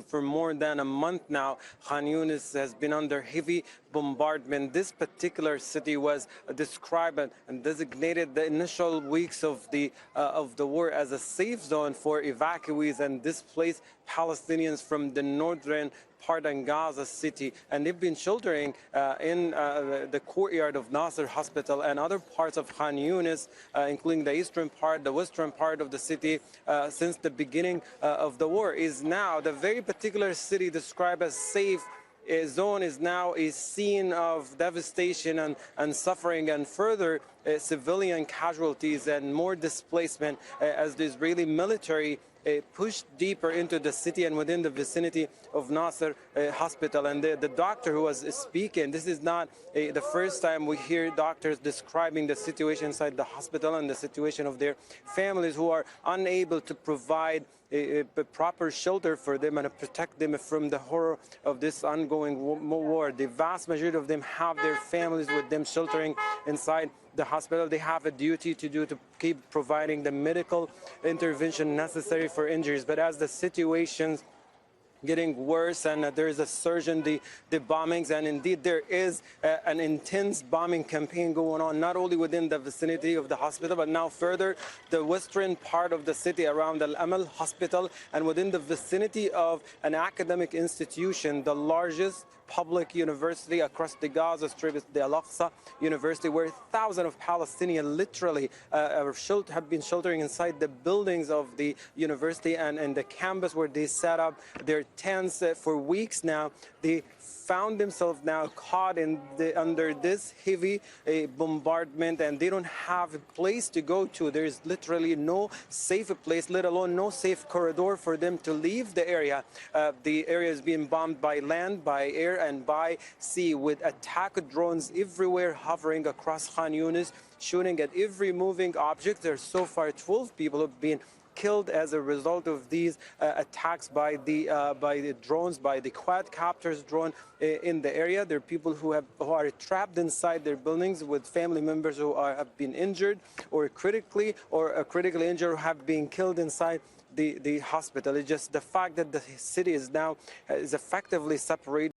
For more than a month now, Khan Yunis has been under heavy bombardment. This particular city was described and designated the initial weeks of the war as a safe zone for evacuees and displaced Palestinians from the northern part of Gaza City, and they've been sheltering in the courtyard of Nasser Hospital and other parts of Khan Yunis, including the eastern part, the western part of the city, since the beginning of the war. Is now the very particular city described as safe zone is now a scene of devastation and suffering and further civilian casualties and more displacement as the Israeli military pushed deeper into the city and within the vicinity of Nasser Hospital. And the doctor who was speaking, this is not the first time we hear doctors describing the situation inside the hospital and the situation of their families who are unable to provide a proper shelter for them and protect them from the horror of this ongoing war. The vast majority of them have their families with them sheltering inside the hospital. They have a duty to do to keep providing the medical intervention necessary for injuries. But as the situations getting worse and there is a surge in the bombings, and indeed there is an intense bombing campaign going on not only within the vicinity of the hospital but now further the western part of the city around Al Amal Hospital and within the vicinity of an academic institution, the largest public university across the Gaza Strip is the Al-Aqsa University, where thousands of Palestinians literally have been sheltering inside the buildings of the university and the campus where they set up their tents for weeks now. They found themselves now caught under this heavy bombardment, and they don't have a place to go to. There is literally no safe place, let alone no safe corridor for them to leave the area. The area is being bombed by land, by air, and by sea, with attack drones everywhere hovering across Khan Yunis, shooting at every moving object. There's so far 12 people have been killed as a result of these attacks by the drones, by the quadcopters drone in the area. There are people who are trapped inside their buildings with family members who have been injured or critically injured, or have been killed inside the hospital. It's just the fact that the city is now effectively separated